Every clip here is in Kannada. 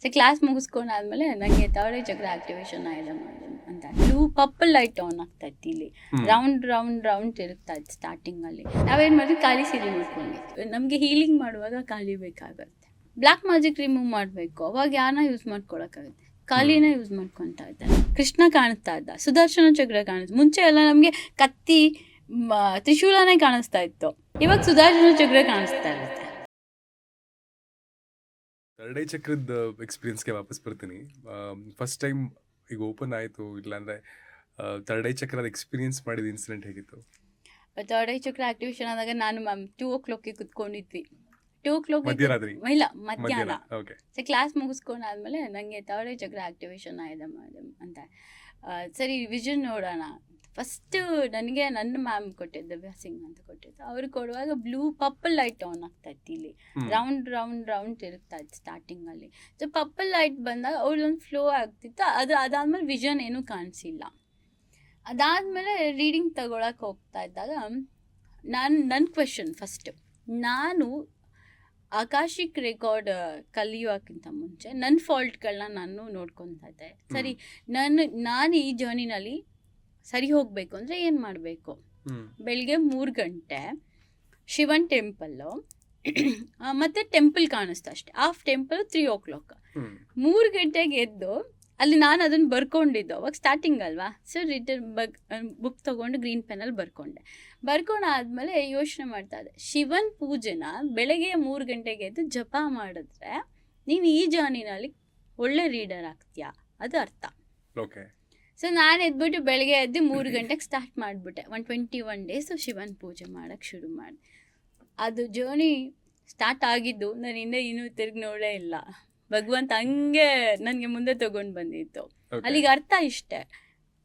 ಸೊ ಕ್ಲಾಸ್ ಮುಗಿಸ್ಕೊಂಡಾದ್ಮೇಲೆ ನನಗೆ ಥರ್ಡ್ ಐ ಚಕ್ರ ಆಕ್ಟಿವೇಶನ್ ಆಗಿದೆ ಮೇಡಮ್ ಅಂತ ಬ್ಲೂ ಪರ್ಪಲ್ ಲೈಟ್ ಆನ್ ಆಗ್ತಾ ಇತ್ತು ಇಲ್ಲಿ ರೌಂಡ್ ರೌಂಡ್ ರೌಂಡ್ ತಿರುಗ್ತಾ ಇತ್ತು ಸ್ಟಾರ್ಟಿಂಗಲ್ಲಿ. ನಾವೇನು ಮಾಡಿದ್ವಿ, ಖಾಲಿ ಸೀರೆ ಮಾಡ್ಕೊಂಡಿದ್ವಿ. ನಮಗೆ ಹೀಲಿಂಗ್ ಮಾಡುವಾಗ ಖಾಲಿ ಬೇಕಾಗುತ್ತೆ. ಬ್ಲ್ಯಾಕ್ ಮ್ಯಾಜಿಕ್ ರಿಮೂವ್ ಮಾಡಬೇಕು, ಅವಾಗ ಯಾರನ್ನ ಯೂಸ್ ಮಾಡ್ಕೊಳಕ್ಕಾಗುತ್ತೆ, ಖಾಲಿನ ಯೂಸ್ ಮಾಡ್ಕೊತಾ ಇದ್ದಾರೆ. ಕೃಷ್ಣ ಕಾಣಿಸ್ತಾ ಇದ್ದ, ಸುದರ್ಶನ ಚಕ್ರ ಕಾಣಿಸ್ತಾ. ಮುಂಚೆ ಎಲ್ಲ ನಮಗೆ ಕತ್ತಿ ತ್ರಿಶೂಲನೇ ಕಾಣಿಸ್ತಾ ಇತ್ತು, ಇವಾಗ ಸುದರ್ಶನ ಚಕ್ರ ಕಾಣಿಸ್ತಾ ಇರುತ್ತೆ. ಥರ್ಡ್ ಐ ಚಕ್ರದ ಎಕ್ಸ್ಪೀರಿಯನ್ಸ್ಗೆ ವಾಪಸ್ ಬರ್ತೀನಿ. ಫಸ್ಟ್ ಟೈಮ್ ಈಗ ಓಪನ್ ಆಯಿತು, ಇಲ್ಲಾಂದರೆ ಥರ್ಡ್ ಐ ಚಕ್ರದ ಎಕ್ಸ್ಪೀರಿಯನ್ಸ್ ಮಾಡಿದ ಇನ್ಸಿಡೆಂಟ್ ಹೇಗಿತ್ತು? ಥರ್ಡ್ ಐ ಚಕ್ರ ಆಕ್ಟಿವೇಶನ್ ಆದಾಗ ನಾನು ಮ್ಯಾಮ್ 2 o'clock ಕುತ್ಕೊಂಡಿದ್ವಿ. 2 o'clock ಮಧ್ಯರಾತ್ರಿ? ಇಲ್ಲ, ಮಧ್ಯಾಹ್ನ. ಓಕೆ. ಸೊ ಕ್ಲಾಸ್ ಮುಗಿಸ್ಕೊಂಡಾದ್ಮೇಲೆ ನನಗೆ ಥರ್ಡ್ ಐ ಚಕ್ರ ಆಕ್ಟಿವೇಶನ್ ಆಗಿದೆ ಮೇಡಮ್ ಅಂತ. ಸರಿ ವಿಷನ್ ನೋಡೋಣ. ಫಸ್ಟು ನನಗೆ ನನ್ನ ಮ್ಯಾಮ್ ಕೊಟ್ಟಿದ್ದು, ದಿವ್ಯಾ ಸಿಂಗ್ ಅಂತ ಕೊಟ್ಟಿದ್ದು. ಅವ್ರು ಕೊಡುವಾಗ ಬ್ಲೂ ಪರ್ಪಲ್ ಲೈಟ್ ಆನ್ ಆಗ್ತಾ ಇತ್ತು ಇಲ್ಲಿ ರೌಂಡ್ ರೌಂಡ್ ರೌಂಡ್ ತಿರುಗ್ತಾ ಇತ್ತು ಸ್ಟಾರ್ಟಿಂಗಲ್ಲಿ. ಸೊ ಪರ್ಪಲ್ ಲೈಟ್ ಬಂದಾಗ ಅವ್ಳೊಂದು ಫ್ಲೋ ಆಗ್ತಿತ್ತು. ಅದಾದ್ಮೇಲೆ ವಿಷನ್ ಏನೂ ಕಾಣಿಸಿಲ್ಲ. ಅದಾದಮೇಲೆ ರೀಡಿಂಗ್ ತಗೊಳಕ್ಕೆ ಹೋಗ್ತಾ ಇದ್ದಾಗ ನನ್ನ ಕ್ವೆಶನ್ ಫಸ್ಟು, ನಾನು ಆಕಾಶಿಕ್ ರೆಕಾರ್ಡ್ ಕಲಿಯೋಕ್ಕಿಂತ ಮುಂಚೆ ನನ್ನ ಫಾಲ್ಟ್ಗಳನ್ನ ನಾನು ನೋಡ್ಕೊತಾ ಇದ್ದೆ. ಸರಿ, ನಾನು ಈ ಜರ್ನಿನಲ್ಲಿ ಸರಿ ಹೋಗಬೇಕು ಅಂದರೆ ಏನು ಮಾಡಬೇಕು? ಬೆಳಿಗ್ಗೆ 3 ಗಂಟೆ ಶಿವನ್ ಟೆಂಪಲ್ಲು ಮತ್ತು ಟೆಂಪಲ್ ಕಾಣಿಸ್ತು ಅಷ್ಟೇ. Of temple 3 o'clock. 3 ಗಂಟೆಗೆ ಎದ್ದು ಅಲ್ಲಿ ನಾನು ಅದನ್ನು ಬರ್ಕೊಂಡಿದ್ದು, ಅವಾಗ ಸ್ಟಾರ್ಟಿಂಗ್ ಅಲ್ವಾ. ಸೊ ರಿಟರ್ನ್ ಬುಕ್ ತೊಗೊಂಡು ಗ್ರೀನ್ ಪೆನಲ್ಲಿ ಬರ್ಕೊಂಡಾದ್ಮೇಲೆ ಯೋಚನೆ ಮಾಡ್ತಾ ಇದ್ದೆ, ಶಿವನ್ ಪೂಜೆನ ಬೆಳಗ್ಗೆ 3 ಗಂಟೆಗೆ ಎದ್ದು ಜಪ ಮಾಡಿದ್ರೆ ನೀನು ಈ ಜರ್ನಿನಲ್ಲಿ ಒಳ್ಳೆ ರೀಡರ್ ಆಗ್ತೀಯಾ, ಅದು ಅರ್ಥ. ಓಕೆ. ಸೊ ನಾನು ಎದ್ಬಿಟ್ಟು ಬೆಳಗ್ಗೆ ಎದ್ದು 3 ಗಂಟೆಗೆ ಸ್ಟಾರ್ಟ್ ಮಾಡಿಬಿಟ್ಟೆ. 121 days ಶಿವನ್ ಪೂಜೆ ಮಾಡೋಕ್ಕೆ ಶುರು ಮಾಡಿದೆ. ಅದು ಜರ್ನಿ ಸ್ಟಾರ್ಟ್ ಆಗಿದ್ದು ನಾನು ಇನ್ನೂ ತಿರುಗಿ ನೋಡೇ ಇಲ್ಲ. ಭಗವಂತ ಹಂಗೆ ನನಗೆ ಮುಂದೆ ತೊಗೊಂಡು ಬಂದಿತ್ತು. ಅಲ್ಲಿಗೆ ಅರ್ಥ ಇಷ್ಟೇ,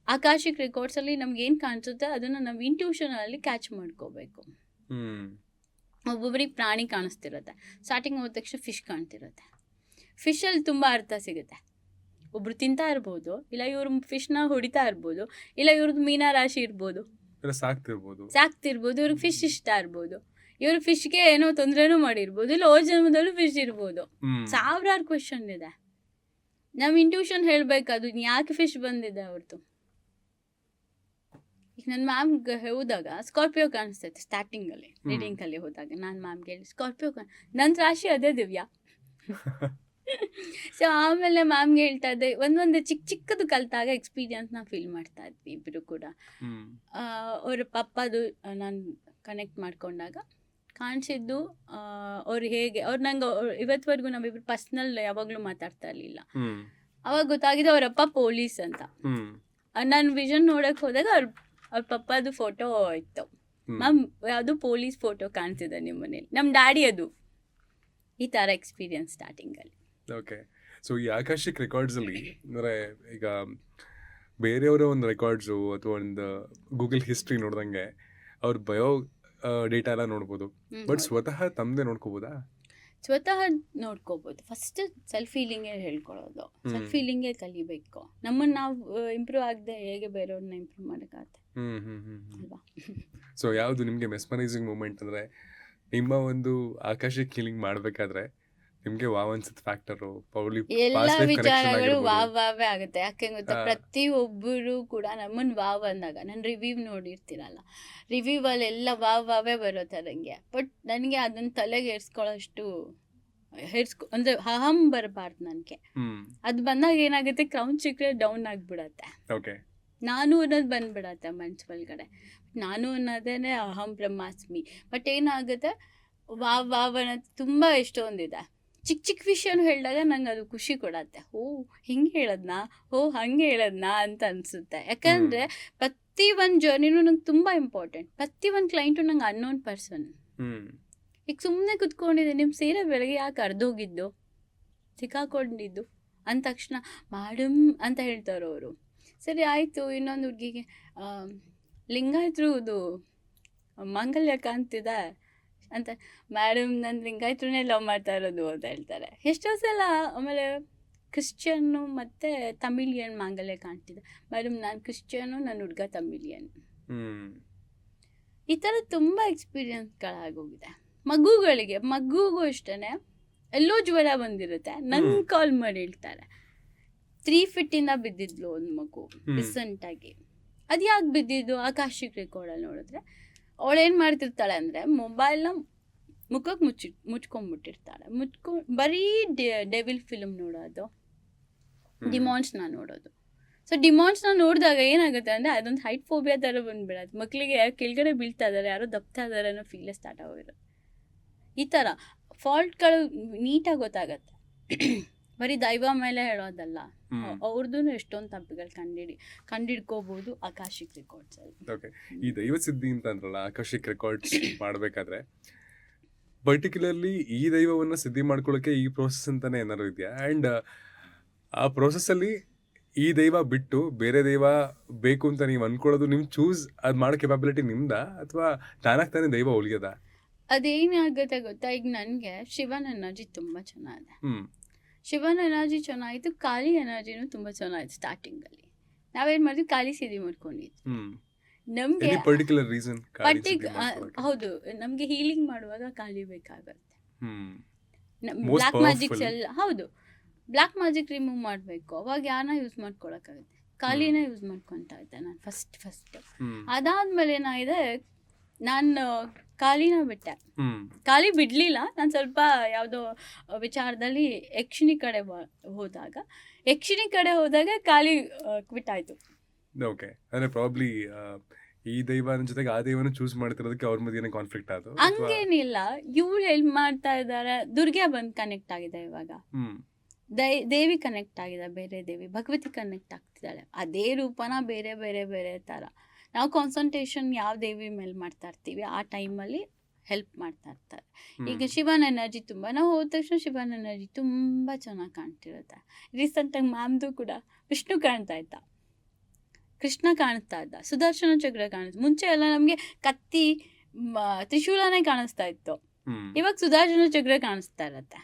ಆಕಾಶಿಕ್ ರೆಕಾರ್ಡ್ಸಲ್ಲಿ ನಮ್ಗೆ ಏನು ಕಾಣಿಸುತ್ತೆ ಅದನ್ನು ನಾವು ಇಂಟ್ಯೂಷನಲ್ಲಿ ಕ್ಯಾಚ್ ಮಾಡ್ಕೋಬೇಕು. ಒಬ್ಬೊಬ್ಬರಿಗೆ ಪ್ರಾಣಿ ಕಾಣಿಸ್ತಿರುತ್ತೆ, ಸ್ಟಾರ್ಟಿಂಗ್ ಹೋದ ತಕ್ಷಣ ಫಿಶ್ ಕಾಣ್ತಿರುತ್ತೆ. ಫಿಶಲ್ಲಿ ತುಂಬ ಅರ್ಥ ಸಿಗುತ್ತೆ. ಒಬ್ರು ತಿಂತಾ ಇರ್ಬೋದು, ಇಲ್ಲ ಇವ್ರು ಫಿಶ್ನ ಹೊಡಿತಾ ಇರ್ಬೋದು, ಇಲ್ಲ ಇವ್ರದ್ದು ಮೀನಾ ರಾಶಿ ಇರ್ಬೋದು, ಸಾಕ್ತಿರ್ಬೋದು, ಇವ್ರಿಗೆ ಫಿಶ್ ಇಷ್ಟ ಇರ್ಬೋದು, ಇವ್ರ ಫಿಶ್ಗೆ ಏನೋ ತೊಂದರೆನೂ ಮಾಡಿರ್ಬೋದು, ಇಲ್ಲ ಓ ಜನ್ಮದಲ್ಲೂ ಫಿಶ್ ಇರ್ಬೋದು. ಸಾವಿರಾರು ಕ್ವೆಶನ್ ಇದೆ. ನಮ್ಮ ಇಂಟ್ಯೂಷನ್ ಹೇಳಬೇಕು ಅದು ಯಾಕೆ ಫಿಶ್ ಬಂದಿದೆ ಅವ್ರದ್ದು. ಈಗ ನನ್ನ ಮ್ಯಾಮ್ಗೆ ಹೋದಾಗ ಸ್ಕಾರ್ಪಿಯೋ ಕಾಣಿಸ್ತೈತೆ ಸ್ಟಾರ್ಟಿಂಗಲ್ಲಿ, ರೀಡಿಂಗಲ್ಲಿ ಹೋದಾಗ ನಾನು ಮ್ಯಾಮ್ಗೆ ಹೇಳಿ ಸ್ಕಾರ್ಪಿಯೋ ನನ್ನ ರಾಶಿ ಅದೇ ದಿವ್ಯಾ. ಸೊ ಆಮೇಲೆ ಮ್ಯಾಮ್ಗೆ ಹೇಳ್ತಾ ಇದ್ದೆ, ಒಂದೊಂದು ಚಿಕ್ಕದು ಕಲಿತಾಗ ಎಕ್ಸ್ಪೀರಿಯನ್ಸ್ನ ಫೀಲ್ ಮಾಡ್ತಾ ಇದ್ವಿ ಇಬ್ಬರು ಕೂಡ. ಅವ್ರ ಪಪ್ಪದು ನಾನು ಕನೆಕ್ಟ್ ಮಾಡ್ಕೊಂಡಾಗ ಕಾಣಿಸಿದ್ದು ಅವ್ರು ಹೇಗೆ, ಅವ್ರು ನಂಗೆ ಇವತ್ತುವರೆಗೂ ನಾವಿಬ್ರು ಪರ್ಸ್ನಲ್ ಯಾವಾಗಲೂ ಮಾತಾಡ್ತಾ ಇರಲಿಲ್ಲ. ಅವಾಗ ಗೊತ್ತಾಗಿದೆ ಅವರಪ್ಪ ಪೊಲೀಸ್ ಅಂತ. ನಾನು ವಿಷನ್ ನೋಡೋಕೆ ಹೋದಾಗ ಅವ್ರ ಪಪ್ಪದು ಫೋಟೋ ಇತ್ತು. ಮ್ಯಾಮ್ ಯಾವುದು ಪೊಲೀಸ್ ಫೋಟೋ ಕಾಣಿಸಿದೆ ನಿಮ್ಮ ಮನೇಲಿ, ನಮ್ಮ ಡ್ಯಾಡಿ ಅದು. ಈ ಥರ ಎಕ್ಸ್ಪೀರಿಯನ್ಸ್ ಸ್ಟಾರ್ಟಿಂಗಲ್ಲಿ. ಓಕೆ. ಸೊ ಈ ಆಕಾಶಿಕ್ ರೆಕಾರ್ಡ್ಸಲ್ಲಿ ಅಂದರೆ ಈಗ ಬೇರೆಯವರ ಒಂದು ರೆಕಾರ್ಡ್ಸು ಅಥವಾ ಒಂದು ಗೂಗಲ್ ಹಿಸ್ಟ್ರಿ ನೋಡ್ದಂಗೆ ಅವ್ರ ಬಯೋ ಡೇಟಾ ಎಲ್ಲ ನೋಡ್ಬೋದು, ಬಟ್ ಸ್ವತಃ ತಮ್ಮದೇ ನೋಡ್ಕೋಬೋದಾ? ಸ್ವತಃ ನೋಡ್ಕೋಬೋದು. ಫಸ್ಟ್ ಸೆಲ್ಫ್ ಫೀಲಿಂಗೇ ಹೇಳ್ಕೊಳ್ಳೋದು, ಸೆಲ್ಫ್ ಫೀಲಿಂಗೇ ಕಲಿಬೇಕು. ನಮ್ಮನ್ನು ನಾವು ಇಂಪ್ರೂವ್ ಆಗದೆ ಹೇಗೆ ಬೇರೆಯವ್ರನ್ನ ಇಂಪ್ರೂವ್ ಮಾಡೋಕ್ಕಾಗತ್ತೆ ಅಲ್ವಾ? ಸೊ ಯಾವುದು ನಿಮಗೆ ಮೆಸ್ಮರೈಸಿಂಗ್ ಮೂಮೆಂಟ್ ಅಂದರೆ ನಿಮ್ಮ ಒಂದು ಆಕಾಶಿಕ್ ಹೀಲಿಂಗ್ ಮಾಡಬೇಕಾದ್ರೆ ನಿಮಗೆ ವಾವ್ ಅನ್ಸುತ್ತೆ ಫ್ಯಾಕ್ಟರು? ಎಲ್ಲ ವಿಚಾರಗಳು ವಾವೇ ಆಗುತ್ತೆ. ಯಾಕೆ ಗೊತ್ತಾ, ಪ್ರತಿಯೊಬ್ಬರು ಕೂಡ ನಮ್ಮನ್ನು ವಾವ್ ಅಂದಾಗ, ನಾನು ರಿವ್ಯೂ ನೋಡಿರ್ತೀರಲ್ಲ, ರಿವ್ಯೂವಲ್ಲಿ ಎಲ್ಲ ವಾವೇ ಬರೋ ಥರಂಗೆ. ಬಟ್ ನನಗೆ ಅದನ್ನು ತಲೆಗೆ ಏರ್ಸ್ಕೊಳ್ಳೋಷ್ಟು ಅಂದರೆ ಅಹಂ ಬರಬಾರ್ದು ನನಗೆ. ಅದು ಬಂದಾಗ ಏನಾಗುತ್ತೆ, ಕ್ರೌನ್ ಚಿಕ್ರೆ ಡೌನ್ ಆಗಿಬಿಡತ್ತೆ. ಓಕೆ. ನಾನು ಅನ್ನೋದು ಬಂದ್ಬಿಡತ್ತೆ ಮನ್ಸು ಒಳಗಡೆ. ನಾನು ಅನ್ನೋದೇನೆ ಅಹಂ ಬ್ರಹ್ಮಾಸ್ಮಿ. ಬಟ್ ಏನಾಗುತ್ತೆ, ವಾವ್ ಅನ್ನೋದು ತುಂಬ ಎಷ್ಟೊಂದಿದೆ. ಚಿಕ್ಕ ವಿಷಯನೂ ಹೇಳಿದಾಗ ನಂಗೆ ಅದು ಖುಷಿ ಕೊಡತ್ತೆ. ಓ ಹಿಂಗೆ ಹೇಳದ್ನಾ, ಓ ಹಂಗೆ ಹೇಳದ್ನಾ ಅಂತ ಅನಿಸುತ್ತೆ. ಯಾಕಂದರೆ ಪ್ರತಿ ಒಂದು ಜರ್ನಿನೂ ನಂಗೆ ತುಂಬ ಇಂಪಾರ್ಟೆಂಟ್. ಪ್ರತಿ ಒಂದು ಕ್ಲೈಂಟು ನಂಗೆ ಅನ್ನೋನ್ ಪರ್ಸನ್. ಈಗ ಸುಮ್ಮನೆ ಕುತ್ಕೊಂಡಿದ್ದೆ, ನಿಮ್ಮ ಸೀರೆ ಬೆಳಗ್ಗೆ ಯಾಕೆ ಅರ್ಧೋಗಿದ್ದು, ಸಿಕ್ಕಾಕೊಂಡಿದ್ದು ಅಂದ ತಕ್ಷಣ ಮಾಡಮ್ ಅಂತ ಹೇಳ್ತಾರವರು. ಸರಿ ಆಯಿತು, ಇನ್ನೊಂದು ಹುಡುಗಿಗೆ ಲಿಂಗಾಯತ್ರುದು ಮಾಂಗಲ್ಯ ಕಾಣ್ತಿದೆ ಅಂತ, ಮೇಡಮ್ ನನ್ನ ಲಿಂಗಾಯತ್ರನೇ ಲವ್ ಮಾಡ್ತಾ ಇರೋದು ಅಂತ ಹೇಳ್ತಾರೆ ಎಷ್ಟೋ ಸಲ. ಆಮೇಲೆ ಕ್ರಿಶ್ಚಿಯನ್ನು ಮತ್ತು ತಮಿಳಿಯನ್ ಮಾಂಗಲ್ಯ ಕಾಣ್ತಿದೆ, ಮೇಡಮ್ ನಾನು ಕ್ರಿಶ್ಚಿಯನ್ನು, ನನ್ನ ಹುಡುಗ ತಮಿಳಿಯನ್. ಈ ಥರ ತುಂಬ ಎಕ್ಸ್ಪೀರಿಯನ್ಸ್ಗಳಾಗೋಗಿದೆ. ಮಗುಗೂ ಅಷ್ಟೇ ಎಲ್ಲೋ ಜ್ವರ ಬಂದಿರುತ್ತೆ, ನನ್ಗೆ ಕಾಲ್ ಮಾಡಿ ಹೇಳ್ತಾರೆ 3 ಫೀಟಿಂದ ಬಿದ್ದಿದ್ಲು ಒಂದು ಮಗು ರೀಸೆಂಟಾಗಿ. ಅದು ಯಾಕೆ ಬಿದ್ದಿದ್ದು ಆಕಾಶಿಕ್ ರೆಕಾರ್ಡಲ್ಲಿ ನೋಡಿದ್ರೆ ಅವಳೇನು ಮಾಡ್ತಿರ್ತಾಳೆ ಅಂದರೆ ಮೊಬೈಲ್ನ ಮುಖಕ್ಕೆ ಮುಚ್ಕೊಂಡ್ಬಿಟ್ಟಿರ್ತಾಳೆ. ಬರೀ ಡೆವಿಲ್ ಫಿಲ್ಮ್ ನೋಡೋದು, ಡಿಮಾನ್ಸ್ನ ನೋಡೋದು. ಸೊ ಡಿಮಾನ್ಸ್ನ ನೋಡಿದಾಗ ಏನಾಗುತ್ತೆ ಅಂದರೆ ಅದೊಂದು ಹೈಟ್ ಫೋಬಿಯಾ ಥರ ಬಂದುಬಿಡೋದು. ಮಕ್ಕಳಿಗೆ ಕೆಳಗಡೆ ಬೀಳ್ತಾ ಇದ್ದಾರೆ, ಯಾರೋ ದಬ್ತಾ ಇದ್ದಾರೆ ಅನ್ನೋ ಫೀಲೇ ಸ್ಟಾರ್ಟ್ ಆಗೋಗಿರೋದು. ಈ ಥರ ಫಾಲ್ಟ್ಗಳು ನೀಟಾಗಿ ಗೊತ್ತಾಗತ್ತೆ. ಬರೀ ದೈವ ಮೇಲೆ ಹೇಳೋದಲ್ಲ, ಅವ್ರದ್ದು ಎಷ್ಟೊಂದು ತಪ್ಪುಗಳು ಕಂಡಿಡ್ಕೋಬಹುದು ಆಕಾಶಿಕ್ ರೆಕಾರ್ಡ್ಸಲ್ಲಿ. ಓಕೆ, ಈ ದೈವ ಸಿದ್ಧಿ ಅಂತ ಅಂದ್ರಲ್ಲ, ಆಕಾಶಿಕ್ ರೆಕಾರ್ಡ್ಸ್ ಮಾಡಬೇಕಾದ್ರೆ ಪರ್ಟಿಕ್ಯುಲರ್ಲಿ ಈ ದೈವವನ್ನು ಸಿದ್ಧಿ ಮಾಡ್ಕೊಳ್ಳೋಕ್ಕೆ ಈ ಪ್ರೋಸೆಸ್ ಅಂತಾನೆ ಏನಾದ್ರು ಇದೆಯಾ? ಆ್ಯಂಡ್ ಆ ಪ್ರೋಸೆಸ್ಸಲ್ಲಿ ಈ ದೈವ ಬಿಟ್ಟು ಬೇರೆ ದೈವ ಬೇಕು ಅಂತ ನೀವು ಅಂದ್ಕೊಳ್ಳೋದು ನಿಮ್ಮ ಚೂಸ್ ಅದು ಮಾಡೋ ಕೆಪಾಬಿಲಿಟಿ ನಿಮ್ದಾ, ಅಥವಾ ತಾನಾಗಿ ತಾನೇ ದೈವ ಉಳಿಯೋದಾ? ಅದೇನಾಗುತ್ತೆ ಗೊತ್ತಾ, ಈಗ ನನಗೆ ಶಿವನ ಎನರ್ಜಿ ತುಂಬ ಚೆನ್ನಾಗಿದೆ. ಶಿವನ ಎನರ್ಜಿ ಚೆನ್ನಾಗಿತ್ತು, ಕಾಳಿ ಎನರ್ಜಿನೂ ತುಂಬ ಚೆನ್ನಾಗಿತ್ತು. ಸ್ಟಾರ್ಟಿಂಗಲ್ಲಿ ನಾವೇನು ಮಾಡಿದ್ವಿ, ಕಾಳಿ ಸಿದ್ಧಿ ಮಾಡ್ಕೊಂಡಿದ್ವಿ. ನಮಗೆ ಪರ್ಟಿಕ್ಯುಲರ್ ರೀಸನ್? ಹೌದು, ನಮಗೆ ಹೀಲಿಂಗ್ ಮಾಡುವಾಗ ಕಾಳಿ ಬೇಕಾಗುತ್ತೆ. ಬ್ಲ್ಯಾಕ್ ಮ್ಯಾಜಿಕ್ಸ್ ಎಲ್ಲ, ಹೌದು, ಬ್ಲ್ಯಾಕ್ ಮ್ಯಾಜಿಕ್ ರಿಮೂವ್ ಮಾಡಬೇಕು, ಅವಾಗ ಯಾರನ್ನ ಯೂಸ್ ಮಾಡ್ಕೊಳಕ್ಕಾಗುತ್ತೆ, ಕಾಲಿನ ಯೂಸ್ ಮಾಡ್ಕೊತಾ ಇದ್ದೆ ನಾನು ಫಸ್ಟ್. ಅದಾದ್ಮೇಲೆ ಏನಾಗಿದೆ, ನಾನು ಕಾಲಿನ ಬಿಟ್ಟೆ. ಕಾಲಿ ಬಿಡಲಿಲ್ಲ, ನಾನು ಸ್ವಲ್ಪ ಯಾವುದೋ ವಿಚಾರದಲ್ಲಿ ಯಕ್ಷಿಣಿ ಕಡೆ ಹೋದಾಗ ಕಾಲಿ ಬಿಟ್ಟಾಯ್ತು. ಓಕೆ, ಅಂದರೆ ಪ್ರಾಬ್ಲಿ ಈ ದೈವನ ಜೊತೆಗೆ ಆ ದೈವನ ಚೂಸ್ ಮಾಡ್ತಿರೋದಕ್ಕೆ ಅವ್ರ ಮಧ್ಯೆ ಕಾನ್ಫ್ಲಿಕ್ಟ್ ಆಯ್ತು? ಹಂಗೇನಿಲ್ಲ, ಇವ್ರು ಹೆಲ್ಪ್ ಮಾಡ್ತಾ ಇದ್ದಾರೆ, ದುರ್ಗೆ ಬಂದು ಕನೆಕ್ಟ್ ಆಗಿದೆ ಇವಾಗ, ದೇವಿ ಕನೆಕ್ಟ್ ಆಗಿದೆ, ಬೇರೆ ದೇವಿ ಭಗವತಿ ಕನೆಕ್ಟ್ ಆಗ್ತಿದ್ದಾಳೆ. ಅದೇ ರೂಪನ ಬೇರೆ ಬೇರೆ ಬೇರೆ ಥರ ನಾವು ಕಾನ್ಸಂಟ್ರೇಷನ್ ಯಾವ ದೇವಿ ಮೇಲೆ ಮಾಡ್ತಾ ಇರ್ತೀವಿ ಆ ಟೈಮಲ್ಲಿ ಹೆಲ್ಪ್ ಮಾಡ್ತಾ ಇರ್ತಾರೆ. ಈಗ ಶಿವನ ಎನರ್ಜಿ ತುಂಬ, ನಾವು ಹೋದ ತಕ್ಷಣ ಶಿವನ ಎನರ್ಜಿ ತುಂಬ ಚೆನ್ನಾಗಿ ಕಾಣ್ತಿರುತ್ತೆ. ರೀಸೆಂಟಾಗಿ ಮ್ಯಾಮ್ದು ಕೂಡ ವಿಷ್ಣು ಕಾಣ್ತಾ ಇದ್ದ, ಕೃಷ್ಣ ಕಾಣಿಸ್ತಾ ಇದ್ದ, ಸುದರ್ಶನ ಚಕ್ರ ಕಾಣಿಸ್ತಾ. ಮುಂಚೆ ಎಲ್ಲ ನಮಗೆ ಕತ್ತಿ ತ್ರಿಶೂಲನೇ ಕಾಣಿಸ್ತಾ ಇತ್ತು, ಇವಾಗ ಸುದರ್ಶನ ಚಕ್ರ ಕಾಣಿಸ್ತಾ ಇರತ್ತೆ.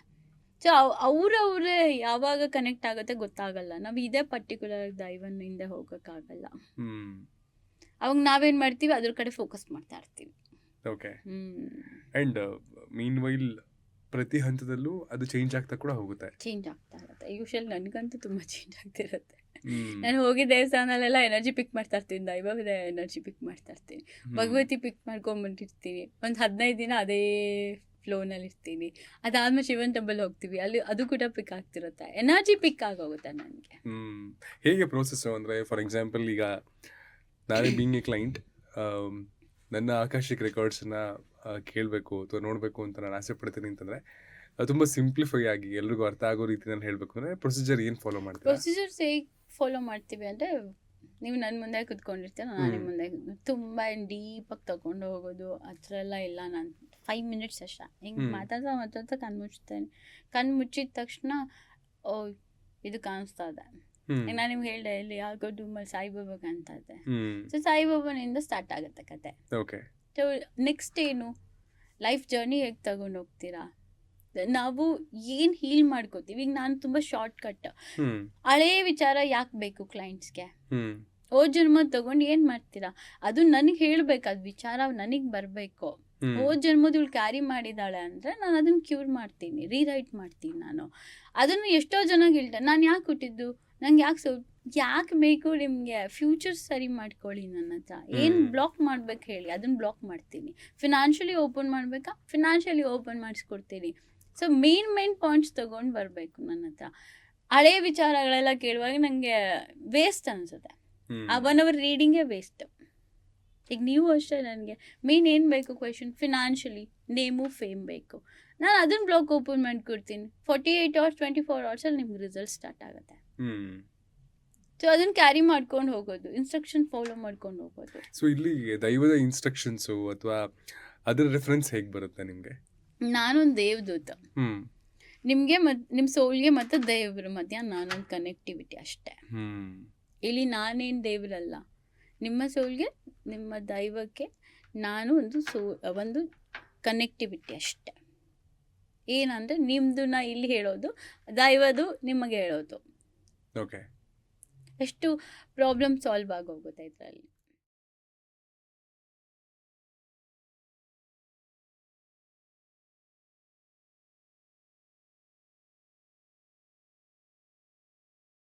ಸೊ ಅವರೇ ಯಾವಾಗ ಕನೆಕ್ಟ್ ಆಗುತ್ತೆ ಗೊತ್ತಾಗಲ್ಲ. ನಾವು ಇದೇ ಪರ್ಟಿಕ್ಯುಲರ್ ದೈವನ ಹಿಂದೆ ಹೋಗೋಕ್ಕಾಗಲ್ಲ. ಅವಾಗ ನಾವೇನು ಮಾಡ್ತೀವಿ, ಅದ್ರ ಕಡೆ ಫೋಕಸ್ ಮಾಡ್ತಾ ಇರ್ತೀವಿ. ಓಕೆ, ಆ್ಯಂಡ್ ಮೀನ್ ವೈಲ್ ಪ್ರತಿ ಹಂತದಲ್ಲೂ ಅದು ಚೇಂಜ್ ಆಗ್ತಾ ಕೂಡ ಹೋಗುತ್ತೆ, ಚೇಂಜ್ ಆಗ್ತಾ ಇರುತ್ತೆ. ಯೂಶಲಿ ನನಗಂತೂ ತುಂಬ ಚೇಂಜ್ ಆಗ್ತಿರುತ್ತೆ. ನಾನು ಹೋಗಿ ದೇವಸ್ಥಾನದಲ್ಲೆಲ್ಲ ಎನರ್ಜಿ ಪಿಕ್ ಮಾಡ್ತಾ ಇರ್ತೀನಿ, ದೈವದ ಎನರ್ಜಿ ಪಿಕ್ ಮಾಡ್ತಾ ಇರ್ತೀನಿ, ಭಗವತಿ ಪಿಕ್ ಮಾಡ್ಕೊಂಡ್ಬಂದಿರ್ತೀನಿ. ಒಂದು 15 ದಿನ ಅದೇ ಫ್ಲೋನಲ್ಲಿ ಇರ್ತೀನಿ. ಅದಾದ್ಮೇಲೆ ಶಿವನ್ ಟೆಂಪಲ್ ಹೋಗ್ತೀವಿ, ಅಲ್ಲಿ ಅದು ಕೂಡ ಪಿಕ್ ಆಗ್ತಿರುತ್ತೆ, ಎನರ್ಜಿ ಪಿಕ್ ಆಗೋಗುತ್ತೆ ನನಗೆ. ಹೇಗೆ ಪ್ರೋಸೆಸ್ಸು ಅಂದರೆ, ಫಾರ್ ಎಕ್ಸಾಂಪಲ್ ಈಗ ನಾನೇ ಬೀಯಿಂಗ್ ಎ ಕ್ಲೈಂಟ್, ನನ್ನ ಆಕಾಶಿಕ್ ರೆಕಾರ್ಡ್ಸನ್ನ ಕೇಳಬೇಕು ಅಥವಾ ನೋಡಬೇಕು ಅಂತ ನಾನು ಆಸೆ ಪಡ್ತೀನಿ ಅಂತಂದರೆ, ತುಂಬ ಸಿಂಪ್ಲಿಫೈ ಆಗಿ ಎಲ್ರಿಗೂ ಅರ್ಥ ಆಗೋ ರೀತಿ ನಾನು ಹೇಳಬೇಕು ಅಂದರೆ ಪ್ರೊಸೀಜರ್ ಏನು ಫಾಲೋ ಮಾಡ್ತೀವಿ? ಪ್ರೊಸೀಜರ್ಸ್ ಹೇಗೆ ಫಾಲೋ ಮಾಡ್ತೀವಿ ಅಂದರೆ, ನೀವು ನನ್ನ ಮುಂದೆ ಕುತ್ಕೊಂಡಿರ್ತೀರ, ನಾನು ನಿಮ್ಮ ಮುಂದೆ ತುಂಬ ಡೀಪಾಗಿ ತಗೊಂಡು ಹೋಗೋದು ಆ ಥರ ಎಲ್ಲ ಇಲ್ಲ. ನಾನು 5 ಮಿನಿಟ್ಸ್ ಅಷ್ಟೇ ಹಿಂಗೆ ಮಾತಾಡ್ತಾ ಕಣ್ಣು ಮುಚ್ತೇನೆ. ಕಣ್ಣು ಮುಚ್ಚಿದ ತಕ್ಷಣ ಓ ಇದು ಕಾಣಿಸ್ತಾ ಇದೆ. ನಾನು ನಿಮ್ಗೆ ಹೇಳಿದೆ, ಇಲ್ಲಿ ಯಾಕೋ ಡೂಮಲ್ಲಿ ಸಾಯಿಬಾಬಾ ಕಾಣ್ತಾ ಇದೆ. ಸೊ ಸಾಯಿಬಾಬನಿಂದ ಸ್ಟಾರ್ಟ್ ಆಗುತ್ತೆ ಕತೆ. ಓಕೆ, ಸೊ ನೆಕ್ಸ್ಟ್ ಏನು, ಲೈಫ್ ಜರ್ನಿ ಹೇಗೆ ತಗೊಂಡು ಹೋಗ್ತೀರಾ, ನಾವು ಏನು ಹೀಲ್ ಮಾಡ್ಕೋತೀವಿ. ಈಗ ನಾನು ತುಂಬ ಶಾರ್ಟ್ ಕಟ್, ಹಳೇ ವಿಚಾರ ಯಾಕೆ ಬೇಕು ಕ್ಲೈಂಟ್ಸ್ಗೆ, ಹೋದ ಜನ್ಮ ತಗೊಂಡು ಏನು ಮಾಡ್ತೀರಾ, ಅದು ನನಗೆ ಹೇಳ್ಬೇಕು, ಅದು ವಿಚಾರ ನನಗೆ ಬರಬೇಕು. ಹೋದ ಜನ್ಮದ ಇವಳು ಕ್ಯಾರಿ ಮಾಡಿದ್ದಾಳೆ ಅಂದರೆ ನಾನು ಅದನ್ನು ಕ್ಯೂರ್ ಮಾಡ್ತೀನಿ, ರೀರೈಟ್ ಮಾಡ್ತೀನಿ. ನಾನು ಅದನ್ನು ಎಷ್ಟೋ ಜನಕ್ಕೆ ಹೇಳ್ತೇನೆ, ನಾನು ಯಾಕೆ ಹುಟ್ಟಿದ್ದು, ನಂಗೆ ಯಾಕೆ ಬೇಕು ನಿಮಗೆ, ಫ್ಯೂಚರ್ ಸರಿ ಮಾಡ್ಕೊಳ್ಳಿ, ನನ್ನ ಹತ್ರ ಏನು ಬ್ಲಾಕ್ ಮಾಡ್ಬೇಕು ಹೇಳಿ, ಅದನ್ನು ಬ್ಲಾಕ್ ಮಾಡ್ತೀನಿ. ಫಿನಾನ್ಷಿಯಲಿ ಓಪನ್ ಮಾಡಬೇಕಾ, ಫಿನಾನ್ಷಿಯಲಿ ಓಪನ್ ಮಾಡಿಸ್ಕೊಡ್ತೀನಿ. ಸೊ ಮೇನ್ ಪಾಯಿಂಟ್ಸ್ ತೊಗೊಂಡು ಬರಬೇಕು ನನ್ನ ಹತ್ರ. ಹಳೇ ವಿಚಾರಗಳೆಲ್ಲ ಕೇಳುವಾಗ ನನಗೆ ವೇಸ್ಟ್ ಅನಿಸುತ್ತೆ, ಆ 1 hour ರೀಡಿಂಗೇ ವೇಸ್ಟ್. ಈಗ ನೀವು ಅಷ್ಟೇ, ನನಗೆ ಮೇನ್ ಏನು ಬೇಕು ಕ್ವೆಶನ್, ಫಿನಾನ್ಷಿಯಲಿ ನೇಮು ಫೇಮ್ ಬೇಕು, ನಾನು ಅದನ್ನು ಬ್ಲಾಕ್ ಓಪನ್ ಮಾಡಿಕೊಡ್ತೀನಿ. 48 hours 24 hoursಲ್ಲಿ ನಿಮ್ಗೆ ರಿಸಲ್ಟ್ ಸ್ಟಾರ್ಟ್ ಆಗುತ್ತೆ. ಸೊ ಅದನ್ನು ಕ್ಯಾರಿ ಮಾಡ್ಕೊಂಡು ಹೋಗೋದು, ಇನ್ಸ್ಟ್ರಕ್ಷನ್ ಫಾಲೋ ಮಾಡ್ಕೊಂಡು ಹೋಗೋದು. ಸೊ ಇಲ್ಲಿ ದೈವದ ಇನ್ಸ್ಟ್ರಕ್ಷನ್ಸು ಅಥವಾ ಅದರ ರೆಫರೆನ್ಸ್ ಹೇಗೆ ಬರುತ್ತೆ ನಿಮಗೆ? ನಾನೊಂದು ದೇವದೂತ, ನಿಮಗೆ ನಿಮ್ಮ ಸೋಲ್ಗೆ ಮತ್ತು ದೇವ್ರ ಮಧ್ಯ ನಾನೊಂದು ಕನೆಕ್ಟಿವಿಟಿ ಅಷ್ಟೇ. ಇಲ್ಲಿ ನಾನೇನು ದೇವರಲ್ಲ, ನಿಮ್ಮ ಸೋಲ್ಗೆ ನಿಮ್ಮ ದೈವಕ್ಕೆ ನಾನು ಒಂದು ಕನೆಕ್ಟಿವಿಟಿ ಅಷ್ಟೆ. ಏನಂದರೆ ನಿಮ್ಮದು ನಾ ಇಲ್ಲಿ ಹೇಳೋದು, ದೈವದು ನಿಮಗೆ ಹೇಳೋದು. ಓಕೆ, ಎಷ್ಟು ಪ್ರಾಬ್ಲಮ್ ಸಾಲ್ವ್ ಆಗೋಗುತ್ತೆ ಇದರಲ್ಲಿ.